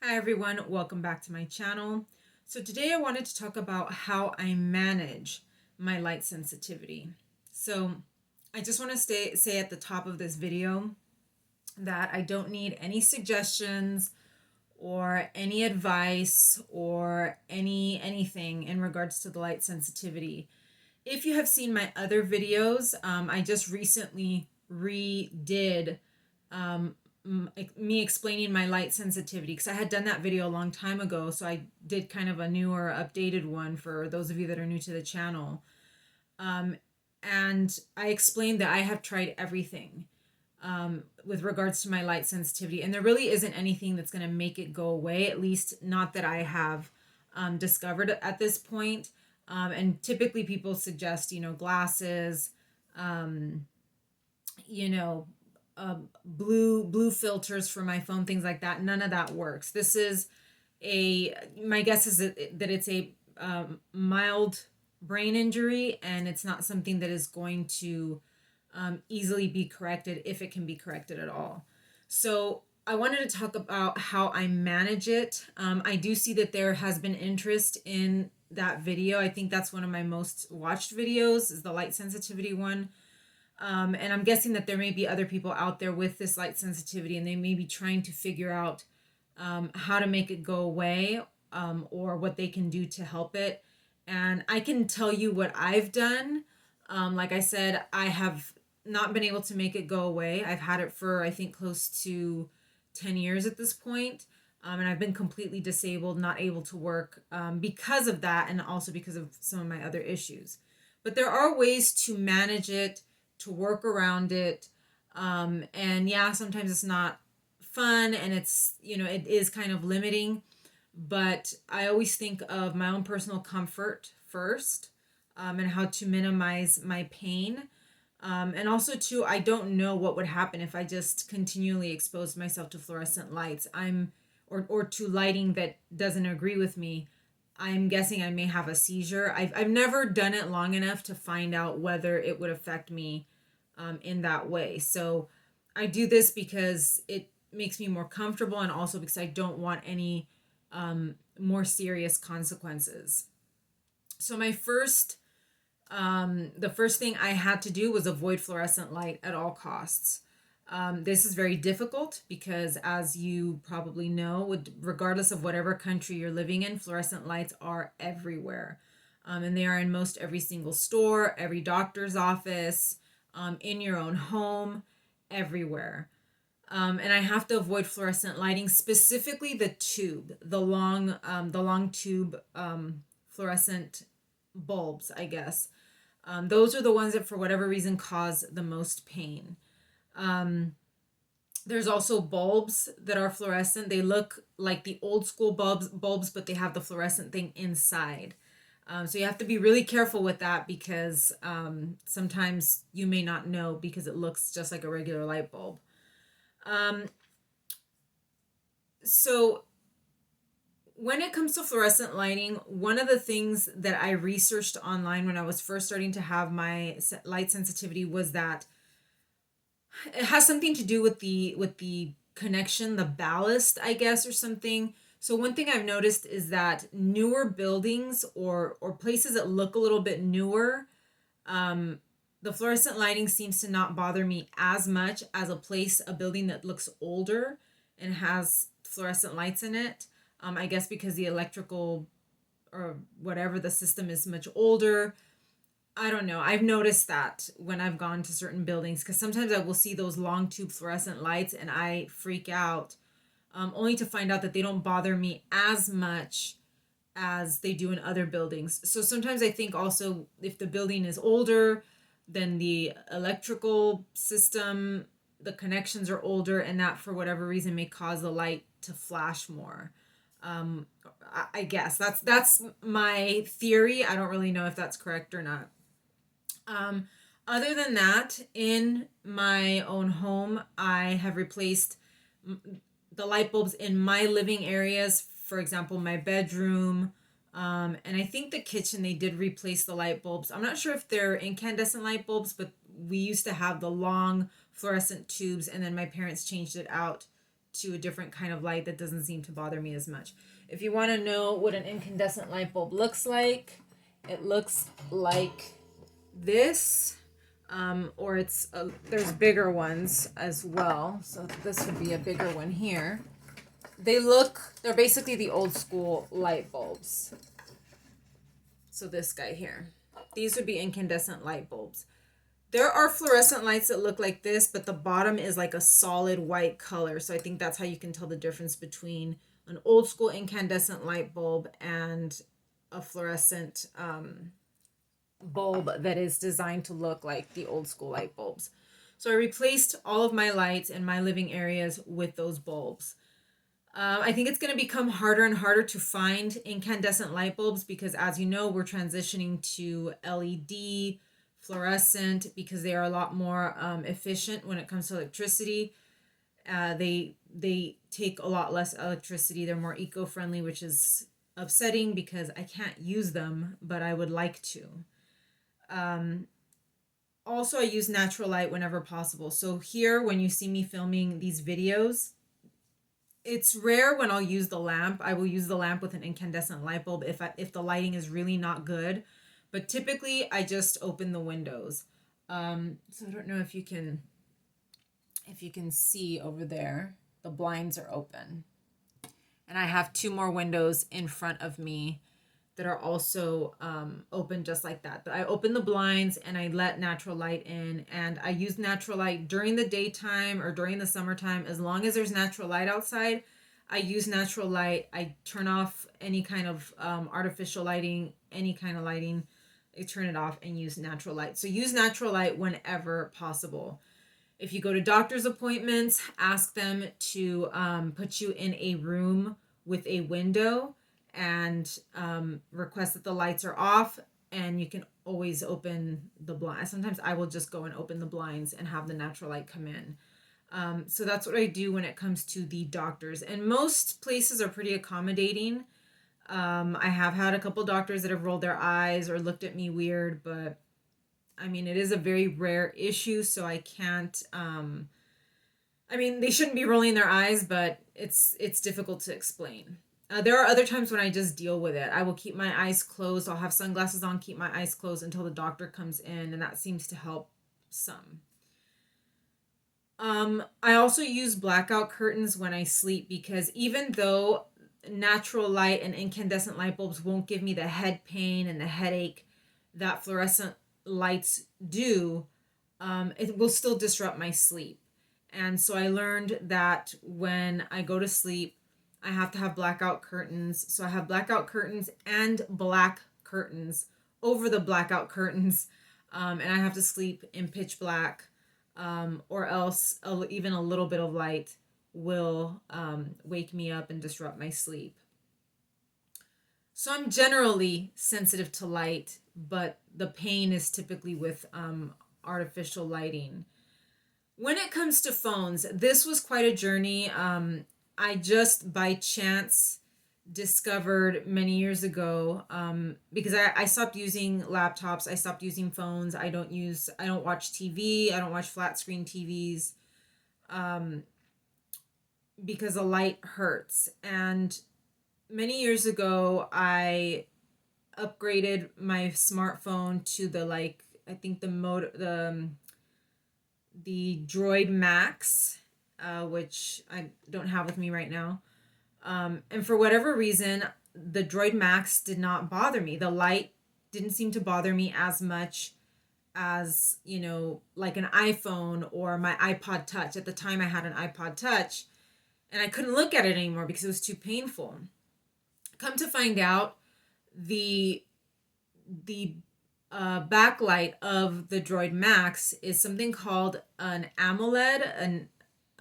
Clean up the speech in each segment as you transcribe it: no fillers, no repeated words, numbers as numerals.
Hi everyone, welcome back to my channel. So today I wanted to talk about how I manage my light sensitivity. So I just want to say at the top of this video that I don't need any suggestions or any advice or anything in regards to the light sensitivity. If you have seen my other videos, I just recently redid um, me explaining my light sensitivity because I had done that video a long time ago. So I did kind of a newer, updated one for those of you that are new to the channel. Um, and I explained that I have tried everything with regards to my light sensitivity, and there really isn't anything that's going to make it go away, at least not that I have discovered at this point. And typically people suggest, glasses, um, you know, blue filters for my phone, things like that. None of that works. This is my guess is that it's a mild brain injury, and it's not something that is going to easily be corrected if it can be corrected at all. So I wanted to talk about how I manage it. I do see that there has been interest in that video. I think that's one of my most watched videos, is the light sensitivity one. And I'm guessing that there may be other people out there with this light sensitivity, and they may be trying to figure out how to make it go away, or what they can do to help it. And I can tell you what I've done. Like I said, I have not been able to make it go away. I've had it for, I think, close to 10 years at this point. And I've been completely disabled, not able to work because of that, and also because of some of my other issues. But there are ways to manage it, to work around it. And yeah, sometimes it's not fun, and it is kind of limiting, but I always think of my own personal comfort first, and how to minimize my pain. And also, too, I don't know what would happen if I just continually exposed myself to fluorescent lights. Or to lighting that doesn't agree with me. I'm guessing I may have a seizure. I've never done it long enough to find out whether it would affect me in that way. So I do this because it makes me more comfortable, and also because I don't want any more serious consequences. So the first thing I had to do was avoid fluorescent light at all costs. This is very difficult because, as you probably know, regardless of whatever country you're living in, fluorescent lights are everywhere. And they are in most every single store, every doctor's office, in your own home, everywhere. And I have to avoid fluorescent lighting, specifically the long tube fluorescent bulbs, I guess. Those are the ones that, for whatever reason, cause the most pain. Um, there's also bulbs that are fluorescent. They look like the old school bulbs, but they have the fluorescent thing inside. So you have to be really careful with that, because sometimes you may not know because it looks just like a regular light bulb. Um, so when it comes to fluorescent lighting, one of the things that I researched online when I was first starting to have my light sensitivity was that it has something to do with the connection, the ballast, I guess, or something. So one thing I've noticed is that newer buildings, or places that look a little bit newer, um, the fluorescent lighting seems to not bother me as much as a building that looks older and has fluorescent lights in it. I guess because the electrical or whatever the system is much older. I don't know. I've noticed that when I've gone to certain buildings, because sometimes I will see those long tube fluorescent lights and I freak out, only to find out that they don't bother me as much as they do in other buildings. So sometimes I think also, if the building is older, then the electrical system, the connections are older, and that for whatever reason may cause the light to flash more. Um, I guess that's my theory. I don't really know if that's correct or not. Um, Other than that, in my own home, I have replaced the light bulbs in my living areas. For example, my bedroom, and I think the kitchen, they did replace the light bulbs. I'm not sure if they're incandescent light bulbs, but we used to have the long fluorescent tubes, and then my parents changed it out to a different kind of light that doesn't seem to bother me as much. If you want to know what an incandescent light bulb looks like, it looks like this. Or there's bigger ones as well. So this would be a bigger one here. They're basically the old school light bulbs. So this guy here. These would be incandescent light bulbs. There are fluorescent lights that look like this, but the bottom is like a solid white color. So I think that's how you can tell the difference between an old school incandescent light bulb and a fluorescent bulb that is designed to look like the old school light bulbs. So I replaced all of my lights in my living areas with those bulbs. I think it's going to become harder and harder to find incandescent light bulbs because, as you know, we're transitioning to LED, fluorescent, because they are a lot more efficient when it comes to electricity. They take a lot less electricity. They're more eco-friendly, which is upsetting because I can't use them, but I would like to. Also, I use natural light whenever possible. So here, when you see me filming these videos, it's rare when I'll use the lamp. I will use the lamp with an incandescent light bulb if the lighting is really not good. But typically, I just open the windows. So I don't know if you can see over there, the blinds are open. And I have 2 more windows in front of me that are also open just like that. But I open the blinds and I let natural light in, and I use natural light during the daytime or during the summertime. As long as there's natural light outside, I use natural light. I turn off any kind of artificial lighting, any kind of lighting. I turn it off and use natural light. So use natural light whenever possible. If you go to doctor's appointments, ask them to put you in a room with a window and request that the lights are off, and you can always open the blinds. Sometimes I will just go and open the blinds and have the natural light come in. So that's what I do when it comes to the doctors. And most places are pretty accommodating. I have had a couple doctors that have rolled their eyes or looked at me weird, but I mean, it is a very rare issue, so I can't, I mean, they shouldn't be rolling their eyes, but it's difficult to explain. There are other times when I just deal with it. I will keep my eyes closed. I'll have sunglasses on, keep my eyes closed until the doctor comes in, and that seems to help some. I also use blackout curtains when I sleep because even though natural light and incandescent light bulbs won't give me the head pain and the headache that fluorescent lights do, it will still disrupt my sleep. And so I learned that when I go to sleep, I have to have blackout curtains. So I have blackout curtains and black curtains over the blackout curtains. And I have to sleep in pitch black, or else even a little bit of light will wake me up and disrupt my sleep. So I'm generally sensitive to light, but the pain is typically with artificial lighting. When it comes to phones, this was quite a journey. I just by chance discovered many years ago, because I stopped using laptops, I stopped using phones. I don't watch TV, I don't watch flat screen TVs, because the light hurts. And many years ago, I upgraded my smartphone to the Droid Max, which I don't have with me right now. And for whatever reason, the Droid Max did not bother me. The light didn't seem to bother me as much as, like an iPhone or my iPod Touch. At the time, I had an iPod Touch, and I couldn't look at it anymore because it was too painful. Come to find out, the backlight of the Droid Max is something called an AMOLED,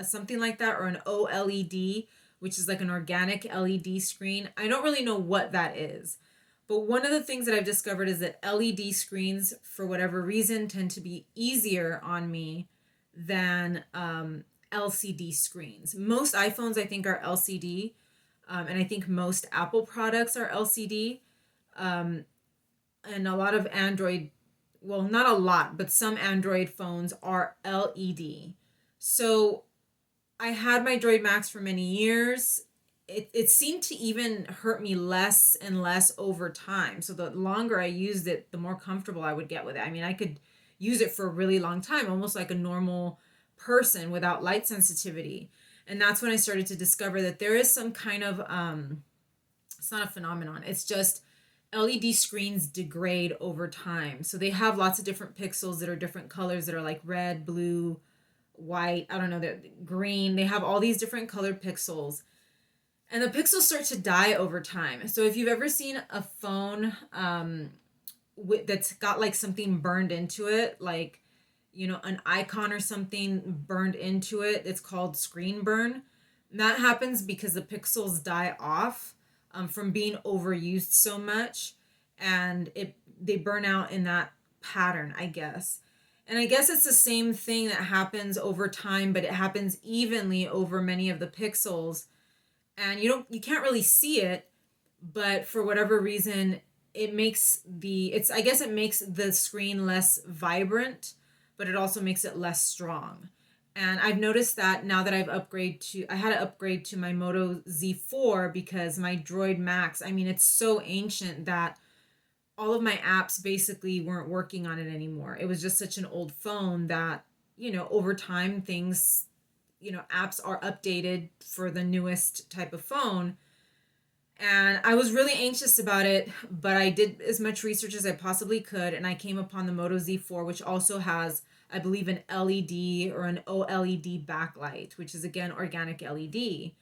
something like that, or an OLED, which is like an organic LED screen. I don't really know what that is. But one of the things that I've discovered is that LED screens, for whatever reason, tend to be easier on me than LCD screens. Most iPhones, I think, are LCD. And I think most Apple products are LCD. And a lot of Android, well, not a lot, but some Android phones are LED. So I had my Droid Max for many years. It seemed to even hurt me less and less over time. So the longer I used it, the more comfortable I would get with it. I mean, I could use it for a really long time, almost like a normal person without light sensitivity. And that's when I started to discover that there is some kind of it's not a phenomenon. It's just LED screens degrade over time. So they have lots of different pixels that are different colors that are like red, blue, white, I don't know, they're green. They have all these different colored pixels. And the pixels start to die over time. So if you've ever seen a phone that's got like something burned into it, like, you know, an icon or something burned into it, it's called screen burn. And that happens because the pixels die off from being overused so much, and they burn out in that pattern, I guess. And I guess it's the same thing that happens over time, but it happens evenly over many of the pixels. And you can't really see it, but for whatever reason, it makes I guess it makes the screen less vibrant, but it also makes it less strong. And I've noticed that now that I had to upgrade to my Moto Z4 because my Droid Max, I mean, it's so ancient that all of my apps basically weren't working on it anymore. It was just such an old phone that, over time things, apps are updated for the newest type of phone. And I was really anxious about it, but I did as much research as I possibly could, and I came upon the Moto Z4, which also has, I believe, an LED or an OLED backlight, which is again organic LED.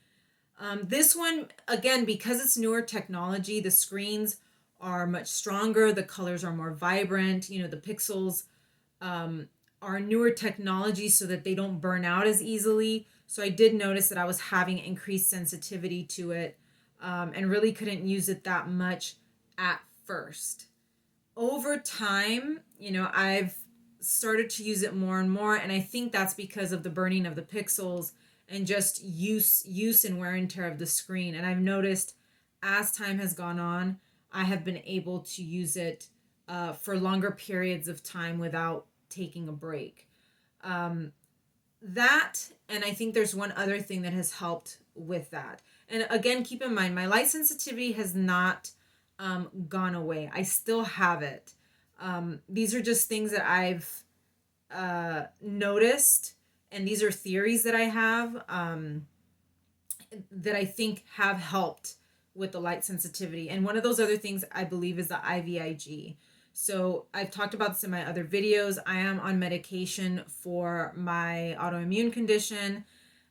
This one, again, because it's newer technology, the screens are much stronger, the colors are more vibrant, the pixels are newer technology so that they don't burn out as easily. So I did notice that I was having increased sensitivity to it, and really couldn't use it that much at first. Over time, I've started to use it more and more, and I think that's because of the burning of the pixels and just use and wear and tear of the screen. And I've noticed as time has gone on, I have been able to use it for longer periods of time without taking a break. That, and I think there's one other thing that has helped with that. And again, keep in mind, my light sensitivity has not gone away. I still have it. These are just things that I've noticed, and these are theories that I have that I think have helped with the light sensitivity. And one of those other things I believe is the IVIG. So I've talked about this in my other videos. I am on medication for my autoimmune condition,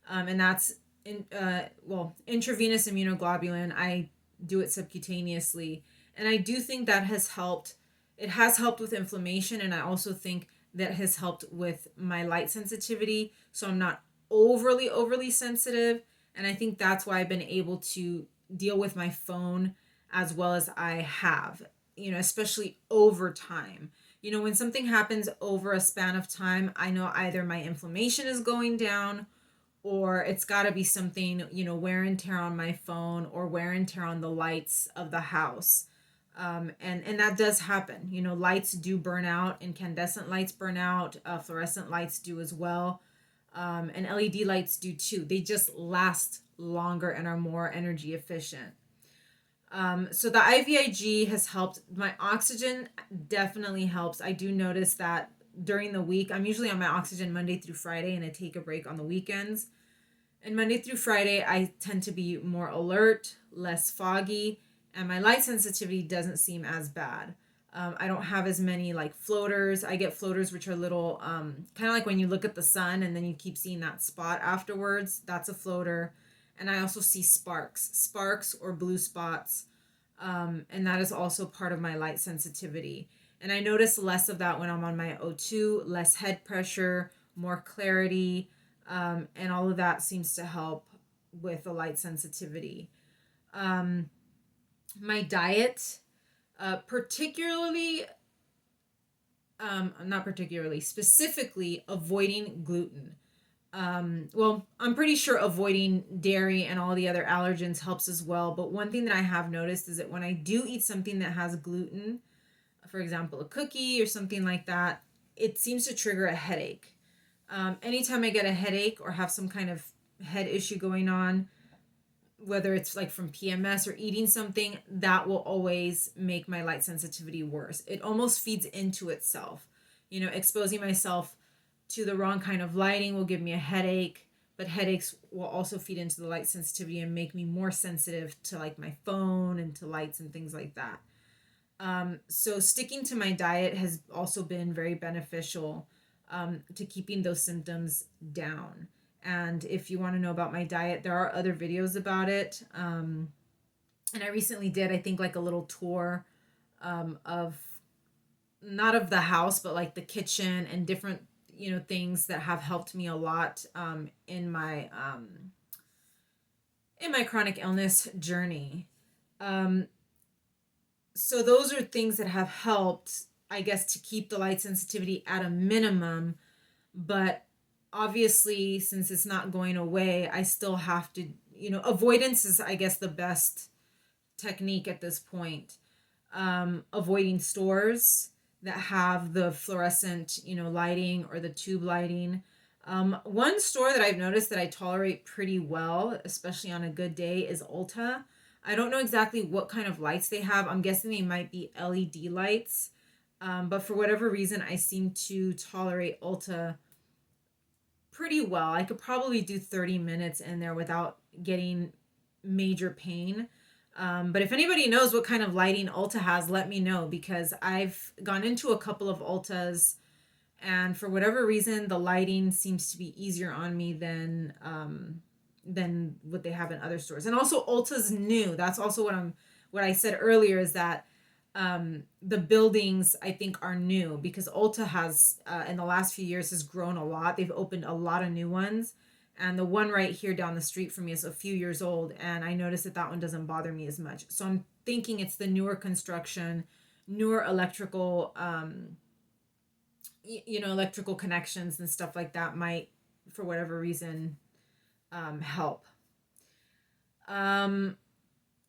and that's intravenous immunoglobulin. I do it subcutaneously, and I do think that has helped. It has helped with inflammation, and I also think that has helped with my light sensitivity, so I'm not overly sensitive. And I think that's why I've been able to deal with my phone as well as I have, especially over time. When something happens over a span of time, I know either my inflammation is going down, or it's got to be something, wear and tear on my phone or wear and tear on the lights of the house. And that does happen. Lights do burn out, incandescent lights burn out, fluorescent lights do as well. And LED lights do too. They just last longer and are more energy efficient. So the IVIG has helped. My oxygen definitely helps. I do notice that during the week, I'm usually on my oxygen Monday through Friday, and I take a break on the weekends. And Monday through Friday, I tend to be more alert, less foggy, and my light sensitivity doesn't seem as bad. I don't have as many like floaters. I get floaters which are little, kind of like when you look at the sun and then you keep seeing that spot afterwards. That's a floater. And I also see sparks or blue spots. And that is also part of my light sensitivity. And I notice less of that when I'm on my O2, less head pressure, more clarity, and all of that seems to help with the light sensitivity. My diet, specifically avoiding gluten. I'm pretty sure avoiding dairy and all the other allergens helps as well. But one thing that I have noticed is that when I do eat something that has gluten, for example, a cookie or something like that, it seems to trigger a headache. Anytime I get a headache or have some kind of head issue going on, whether it's like from PMS or eating something, that will always make my light sensitivity worse. It almost feeds into itself. Exposing myself to the wrong kind of lighting will give me a headache, but headaches will also feed into the light sensitivity and make me more sensitive to like my phone and to lights and things like that. So sticking to my diet has also been very beneficial to keeping those symptoms down. And if you want to know about my diet, there are other videos about it. And I recently did, I think, like a little tour of not of the house, but like the kitchen and different, things that have helped me a lot in my chronic illness journey. So those are things that have helped, I guess, to keep the light sensitivity at a minimum. But obviously, since it's not going away, I still have to, avoidance is, I guess, the best technique at this point. Avoiding stores that have the fluorescent, lighting or the tube lighting. One store that I've noticed that I tolerate pretty well, especially on a good day, is Ulta. I don't know exactly what kind of lights they have. I'm guessing they might be LED lights. But for whatever reason, I seem to tolerate Ulta pretty well. I could probably do 30 minutes in there without getting major pain. But if anybody knows what kind of lighting Ulta has, let me know, because I've gone into a couple of Ultas and for whatever reason, the lighting seems to be easier on me than what they have in other stores. And also Ulta's new. That's also what I said earlier, is that the buildings I think are new, because Ulta has in the last few years has grown a lot. They've opened a lot of new ones. And the one right here down the street from me is a few years old, and I noticed that one doesn't bother me as much. So I'm thinking it's the newer construction, newer electrical, electrical connections and stuff like that might, for whatever reason, help.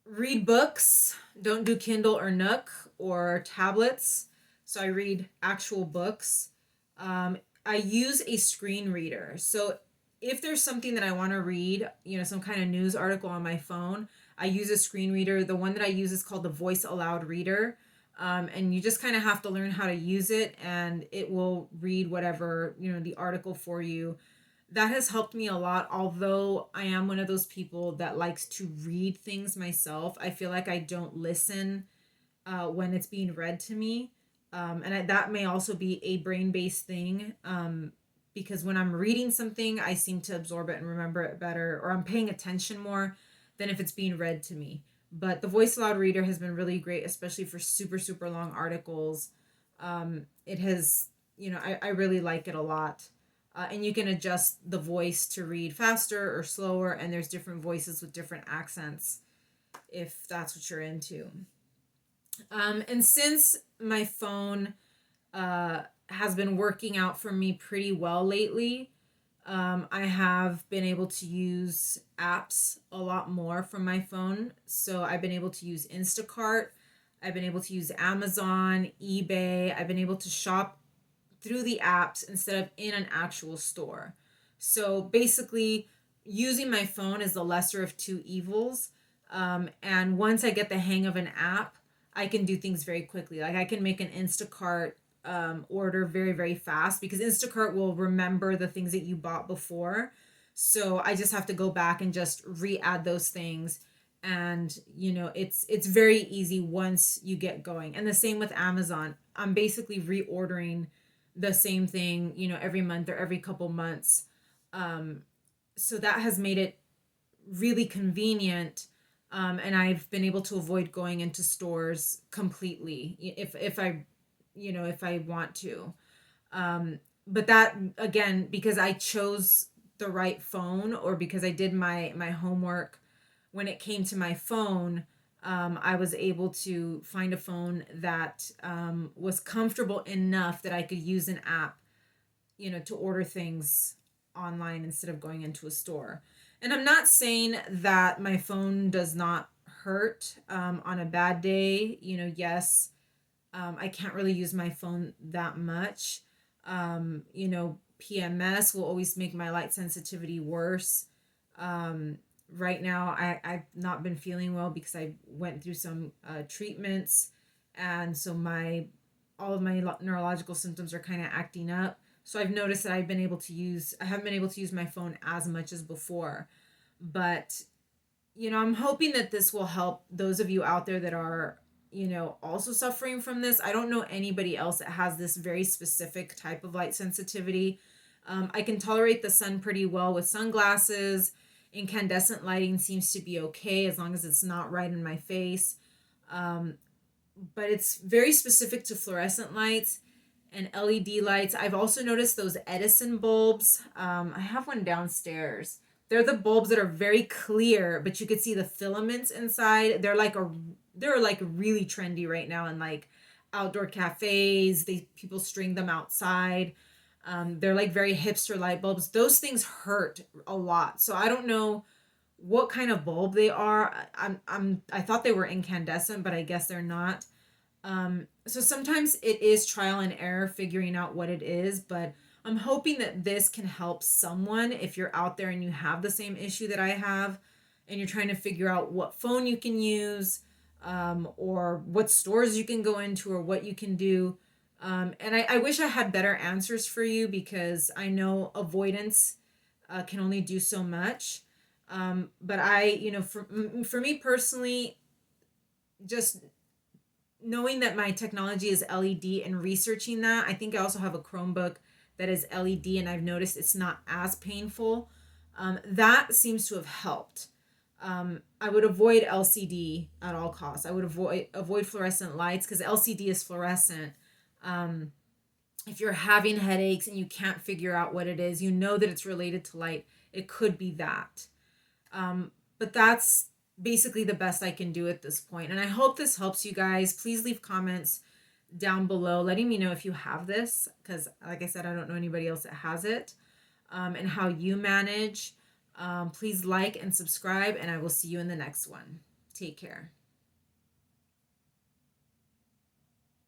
Read books. Don't do Kindle or Nook or tablets. So I read actual books. I use a screen reader. So if there's something that I want to read, some kind of news article on my phone, I use a screen reader. The one that I use is called the Voice Aloud Reader. And you just kind of have to learn how to use it, and it will read whatever, the article for you. That has helped me a lot. Although I am one of those people that likes to read things myself, I feel like I don't listen when it's being read to me. That may also be a brain-based thing. Because when I'm reading something, I seem to absorb it and remember it better, or I'm paying attention more than if it's being read to me. But the Voice Aloud Reader has been really great, especially for super, super long articles. It has, I really like it a lot. And you can adjust the voice to read faster or slower, and there's different voices with different accents if that's what you're into. And since my phone has been working out for me pretty well lately, I have been able to use apps a lot more from my phone. So I've been able to use Instacart. I've been able to use Amazon, eBay. I've been able to shop through the apps instead of in an actual store. So basically, using my phone is the lesser of two evils. And once I get the hang of an app, I can do things very quickly. Like I can make an Instacart order very, very fast, because Instacart will remember the things that you bought before. So I just have to go back and just re-add those things. And it's very easy once you get going. And the same with Amazon. I'm basically reordering the same thing, every month or every couple months. So that has made it really convenient. And I've been able to avoid going into stores completely if I want to. But that, again, because I chose the right phone, or because I did my homework when it came to my phone, I was able to find a phone that was comfortable enough that I could use an app, to order things online instead of going into a store. And I'm not saying that my phone does not hurt on a bad day. Yes, I can't really use my phone that much. PMS will always make my light sensitivity worse. Right now, I've not been feeling well because I went through some treatments, and so all of my neurological symptoms are kind of acting up. So I've noticed that I haven't been able to use my phone as much as before. But, I'm hoping that this will help those of you out there that are, also suffering from this. I don't know anybody else that has this very specific type of light sensitivity. I can tolerate the sun pretty well with sunglasses. Incandescent lighting seems to be okay as long as it's not right in my face. Um, but it's very specific to fluorescent lights and LED lights. I've also noticed those Edison bulbs. I have one downstairs. They're the bulbs that are very clear, but you could see the filaments inside. They're like really trendy right now in like outdoor cafes. People string them outside. They're like very hipster light bulbs. Those things hurt a lot. So I don't know what kind of bulb they are. I thought they were incandescent, but I guess they're not. So sometimes it is trial and error figuring out what it is, but I'm hoping that this can help someone if you're out there and you have the same issue that I have and you're trying to figure out what phone you can use, or what stores you can go into or what you can do. And I wish I had better answers for you because I know avoidance can only do so much. But for me personally, just knowing that my technology is LED and researching that, I think I also have a Chromebook that is LED and I've noticed it's not as painful. That seems to have helped. I would avoid LCD at all costs. I would avoid fluorescent lights because LCD is fluorescent. Um, if you're having headaches and you can't figure out what it is, you know that it's related to light. It could be that. But that's basically the best I can do at this point. And I hope this helps you guys. Please leave comments down below letting me know if you have this, because like I said, I don't know anybody else that has it, and how you manage. Please like and subscribe, and I will see you in the next one. Take care.